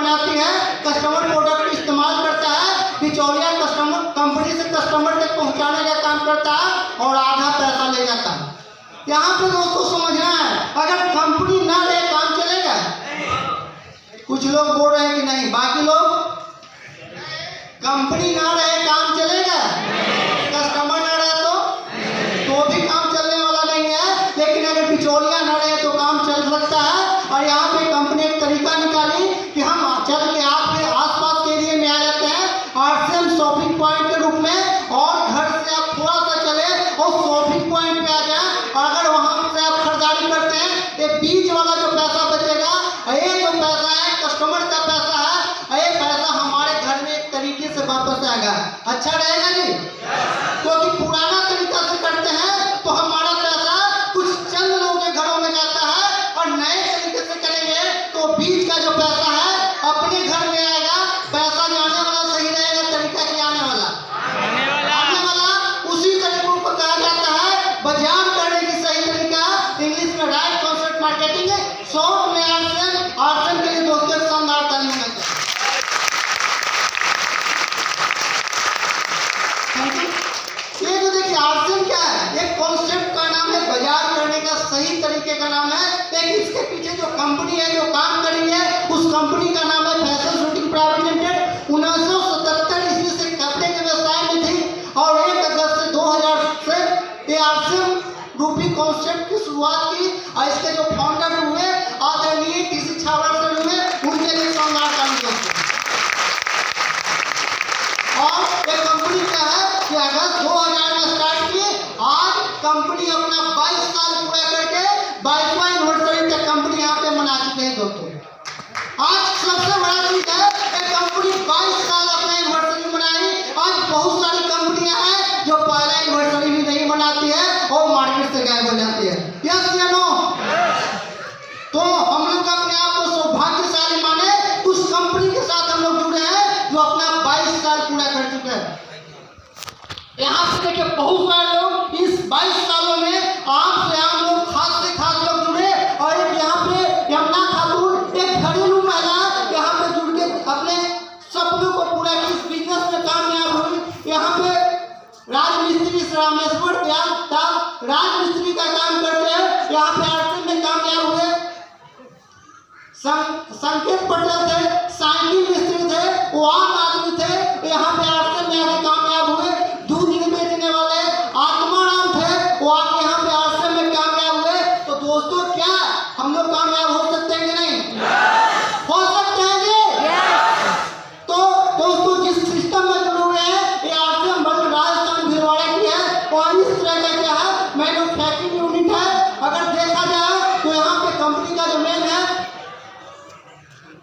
बनाती है, customer product इस्तेमाल करता है, बिचौलिया कस्टमर कंपनी से कस्टमर तक पहुंचाने का काम करता है और आधा पैसा ले जाता है। यहाँ पे दोस्तों समझना है, अगर कंपनी ना रहे काम चलेगा? कुछ लोग बोल रहे हैं कि नहीं, बाकी लोग कंपनी ना रहे काम चलेगा? कस्टमर ना रहे तो भी काम चलने वाला नहीं है। लेकिन अगर बिचौलिया ना रहे तो काम चल सकता है। और यहाँ पे कंपनी एक तरीका निकाली कि हम चल के आपके आसपास के एरिया में आ जाते हैं आरसीएम शॉपिंग पॉइंट के रूप में, और घर से आप थोड़ा सा चले और शॉपिंग पॉइंट पे आ जाए। अगर वहाँ से आप खरीदारी करते हैं, ये बीच वाला जो पैसा बचेगा, ये जो पैसा है कस्टमर का पैसा है, ये पैसा हमारे घर में एक तरीके से वापस आएगा। अच्छा रहेगा जी? क्योंकि पुराना तरीका से करते हैं तो हमारा पैसा कुछ चंद लोगों के घरों में जाता है, और नए तरीके से करेंगे तो बीच का जो पैसा है अपने घर में आएगा। पैसा जाने वाला सही रहेगा, तरीका क्या आने वाला? उसी तरीकों को कहा जाता है बाजार करने की सही तरीका, इंग्लिश में राइट कॉन्सेप्ट मार्केटिंग है। शॉर्ट में आर्सन के लिए दोस्तों एक शानदार ताली होना चाहिए। ये जो देखिए आर्सन क्या है, एक कॉन्सेप्ट का नाम है, बाजार करने का सही तरीके का नाम है। लेकिन इसके पीछे जो कंपनी है जो काम करी है, उस कंपनी का नाम है फैशन शूटिंग प्राइवेट लिमिटेड। 1977 ईस्वी से कपड़े के व्यवसाय में थी, और 1 अगस्त से 2000 से ये आर्सन रूपी कॉन्सेप्ट की शुरुआत की। और इसके जो फाउंडर हुए आदरणीय टीसी छावर सर हुए, उनके लिए शानदार काम करते हैं। और ये कंपनी क्या है कि अगस्त 2000 में स्टार्ट की। आज कंपनी अपना 22 साल पूरा करके 22वां एनिवर्सरी तक कंपनी यहाँ पे मना चुके हैं दोस्तों। आज सबसे बड़ा चीज है कि कंपनी 22 साल अपना एनिवर्सरी मनाई। आज बहुत सारी कंपनियां हैं जो पहला एनिवर्सरी भी नहीं मनाती है और मार्केट से गायब हो जाती है। यस या नो? तो हम लोग अपने आप को सौभाग्यशाली माने, उस कंपनी के साथ हम लोग जुड़े हैं जो अपना 22 साल पूरा कर चुके हैं। यहाँ से देखिए बहुत सारे लोग इस 22 सालों में आम से आम लोग, खास से खास लोग जुड़े। और एक यहाँ पे यमुना खातून, एक घरेलू महिला यहाँ पे जुड़ के अपने सपनों को पूरा की, इस बिजनेस में कामयाब हुई। यहाँ पे राजमिस्त्री रामेश्वर राजमिस्त्री का काम करते हैं, यहाँ पे आर्सन में कामयाब हुए। संकेत पटेल थे, साइकिल मिस्त्री थे, वो आम आदमी थे, यहाँ पे आर्सन में आके कामयाब हुए। दूध बेचने वाले आत्माराम थे, वो आके यहाँ पे आर्सन में कामयाब हुए। तो दोस्तों क्या हम लोग कामयाब हो सकते हैं कि नहीं? हो सकते हैं जी? तो दोस्तों जिस सिस्टम में जुड़े हुए हैं, ये आर्सन बल्कि राजस्थान भिलवाड़ा की है, और इस तरह का क्या है मैन्युफैक्चरिंग यूनिट है। अगर देखा जाए तो यहाँ पे कंपनी का जो मेन है,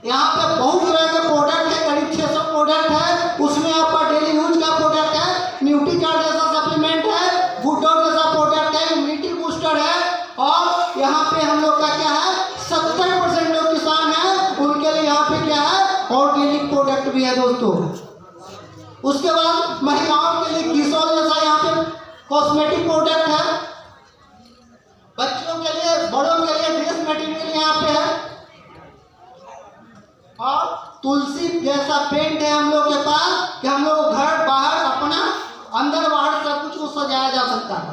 यहाँ पे बहुत तरह के प्रोडक्ट है, करीब 600 प्रोडक्ट है। उसमें आपका डेली यूज का प्रोडक्ट है, न्यूट्रीचार्ट जैसा सप्लीमेंट है, गुडडॉग जैसा प्रोडक्ट है, इम्यूनिटी बूस्टर है। और यहाँ पे हम लोग का क्या है 70% लोग किसान हैं, उनके लिए यहाँ पे क्या है ऑर्गेनिक प्रोडक्ट भी है दोस्तों। उसके बाद महिलाओं के लिए किशोर जैसा यहाँ पे कॉस्मेटिक प्रोडक्ट है। बच्चों के लिए, बड़ों के लिए ड्रेस मटेरियल यहाँ पे है। और तुलसी जैसा पेंट है हम लोग के पास कि हम लोग घर बाहर अपना अंदर बाहर सब कुछ को सजाया जा सकता है।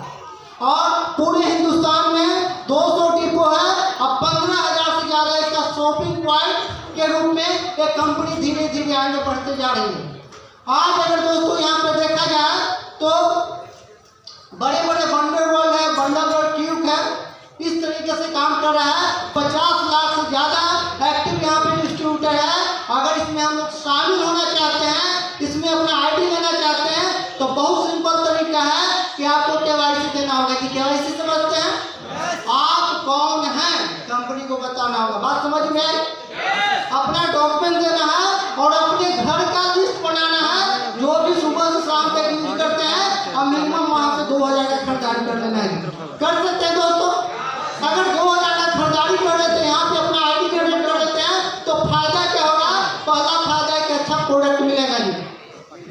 और पूरे हिंदुस्तान में 200 डिपो है, अब 15,000 से ज़्यादा इसका शॉपिंग पॉइंट के रूप में ये कंपनी धीरे धीरे आगे बढ़ते जा रही है। आज अगर दोस्तों यहाँ पे देखा जाए तो बड़े बड़े वंडरवर्ल्ड है, वंडरवर्ल्ड ट्यूब है, इस तरीके से काम कर रहा है। 50 लाख से ज़्यादा एक्टिव यहाँ पे डिस्ट्रीब्यूटर है। अगर इसमें हम लोग शामिल होना चाहते हैं, इसमें अपना आईडी लेना चाहते हैं, तो बहुत सिंपल तरीका है कि आपको केवाईसी देना होगा। कि केवाईसी समझते हैं? आप कौन हैं कंपनी को बताना होगा। बात समझ में आई? अपना डॉक्यूमेंट देना है और अपने घर का लिस्ट बनाना है, जो भी सुबह से शाम तक यूज करते हैं, और मिनिमम वहाँ से 2000 का खरीदारी कर लेना है। कर सकते हैं दोस्तों? अगर 2000 का खरीदारी कर लेते हैं, यहाँ पे अपना आईडी जनरेट कर लेते हैं, तो फायदा क्या होगा? पहला फायदा है कि अच्छा प्रोडक्ट मिलेगा जी,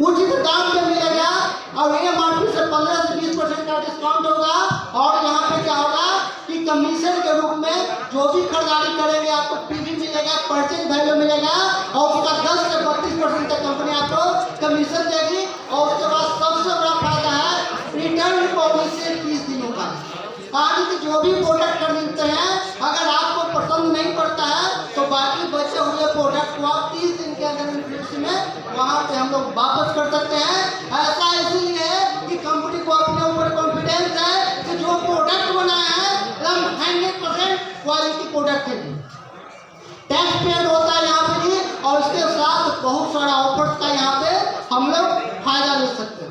उचित दाम पे मिलेगा, और ये मार्केट से 15 से 20% का डिस्काउंट होगा। और यहाँ पे क्या होगा कि कमीशन के रूप में जो भी खरीदारी करेंगे आपको पीवी मिलेगा, परचेज वैल्यू मिलेगा और उसका 10 से 32% तक कंपनी आपको कमीशन देगी। और उसके बाद सबसे बड़ा फायदा है रिटर्न पॉलिसी 30 दिनों का। आगे के जो भी प्रोडक्ट खरीदते हैं, अगर आपको पसंद नहीं पड़ता है तो बाकी बचे हुए प्रोडक्ट को आप 30 दिन के अंदर में वहाँ पे हम लोग वापस कर सकते हैं। ऐसा इसलिए है कि कंपनी को अपने ऊपर कॉन्फिडेंस है कि जो प्रोडक्ट बनाया है एकदम 100% क्वालिटी प्रोडक्ट है। टैक्स पेड होता है यहाँ पे भी, और इसके साथ बहुत सारा ऑफर्स का यहाँ पे हम लोग फायदा ले सकते हैं।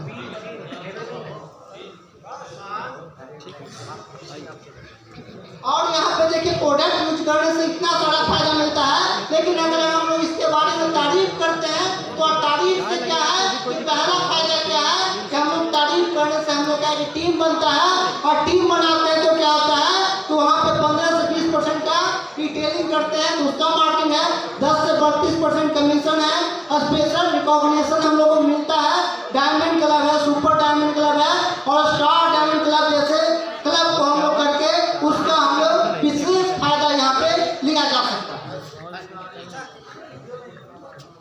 और यहाँ पे देखिए प्रोडक्ट यूज करने से इतना सारा फायदा मिलता है, लेकिन अगर हम लोग इसके बारे में तारीफ करते हैं तो तारीफ से क्या है कि पहला फायदा क्या है कि हम लोग तारीफ करने से हम लोग क्या टीम बनता है, और टीम बनाते हैं तो क्या होता है तो वहाँ पे 15 से 20% का रिटेलिंग करते हैं तो उसका मार्जिन है, 10 से 32% कमीशन है, स्पेशल रिकॉग्निशन हम लोग को मिलता है, डायमंड क्लब है, सुपर डायमंड क्लब है और स्टार डायमंड क्लब जैसे क्लब को हम लोग करके उसका हम लोग विशेष फायदा यहाँ पे लिया जा सकता है।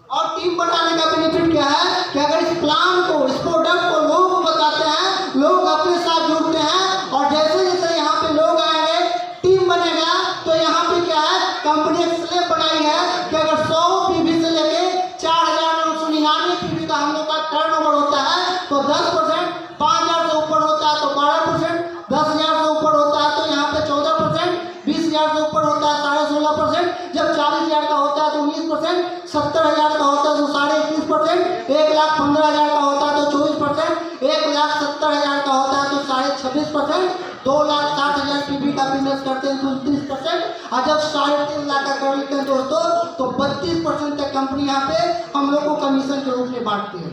और टीम बनाने का बेनिफिट क्या है कि अगर इस प्लान को, इस प्रोडक्ट को लोगों को बताते हैं, लोग अपने साथ जुड़ते हैं और जैसे जैसे यहाँ पे लोग आएंगे, टीम बनेगा, तो यहाँ पे क्या है कंपनी एक स्लैब बनाई है कि अगर 100 पीवी से लेके 4,999 पीवी का हम लोग का टर्नओवर होता है तो 10%, 5,000 से ऊपर होता है तो 12%, 10,000 से ऊपर होता है तो यहाँ पे 14%, 20,000 से ऊपर होता है 16.5%, जब 40,000 का होता है तो 19%, 70,000 का होता है तो 21%, 1,15,000 का होता है तो 24%, 1,70,000 का होता है तो 26%, 2,60,000 पीवी का बिजनेस करते हैं तो 29%, और जब 3.5 लाख का कर लेते हैं दोस्तों तो 32% तक कंपनी यहाँ पे हम लोग को कमीशन के रूप में बांटती है।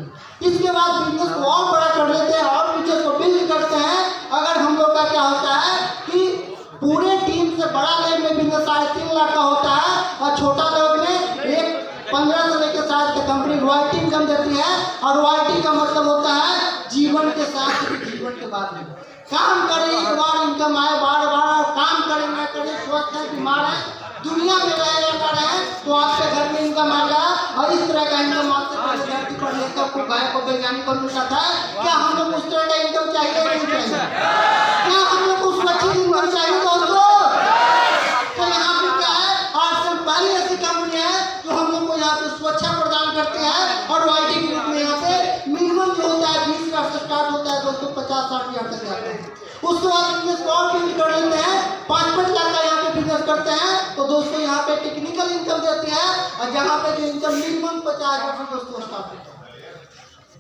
इसके बाद बिजनेस को और बड़ा कर लेते हैं और बिजनेस को बिल्ड करते हैं। अगर हम लोग का क्या होता है कि पूरे टीम से बड़ा लेवल में बिजनेस 3.5 लाख का होता है और छोटा लेवल में 15 से लेकर 7 तक कंपनी रॉयल्टी इनकम देती है, और रॉयल्टी का मतलब होता है जीवन के साथ जीवन के बाद में काम करें, एक बार इनकम आए, बार बार काम करें ना करें, स्वस्थ है बीमार है, दुनिया में रहेगा ना रहे तो आपके घर में इनकम आएगा। और इस तरह का इनकम आपसे पहले धरती पर लेकर को गाय को वैज्ञानिक बन सकता है। क्या हम लोग उस तरह का इनकम चाहिए नहीं चाहिए? क्या हम लोग को सुरक्षित इनकम चाहिए दोस्तों? तो यहाँ पे क्या है, आज से पहले ऐसी कंपनी है जो हम लोग को यहाँ पे सुरक्षा प्रदान करते हैं, और रॉयल्टी के रूप में यहाँ पे मिनिमम जो होता है 20 लाख से स्टार्ट होता है दोस्तों, 50-60 हजार तक जाता है। उसके बाद बिजनेस को और बिल्ड कर लेते हैं, 5-5 लाख का यहाँ पे बिजनेस करते हैं तो दोस्तों यहाँ पे टेक्निकल इनकम देती है, और जहाँ पे जो इनकम मिनिमम 50,000 से दोस्तों स्टार्ट होता है।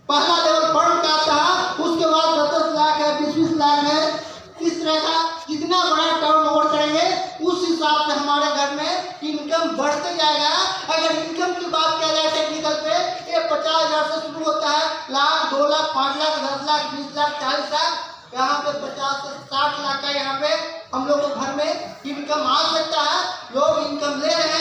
पहला लेवल फर्म का आता है, उसके बाद 10-10 लाख है, 20-20 लाख है। इस तरह का जितना बड़ा टर्न ओवर करेंगे उस हिसाब से हमारे घर में इनकम बढ़ते जाएगा। अगर इनकम की बात किया जाए टेक्निकल पे, ये 50,000 से शुरू होता है, लाख, 2 लाख, 5 लाख, 10 लाख, 20 लाख, 40 लाख, यहाँ पे 50 से 60 लाख का यहाँ पे हम लोग को घर में इनकम आ सकता है। लोग इनकम ले रहे हैं।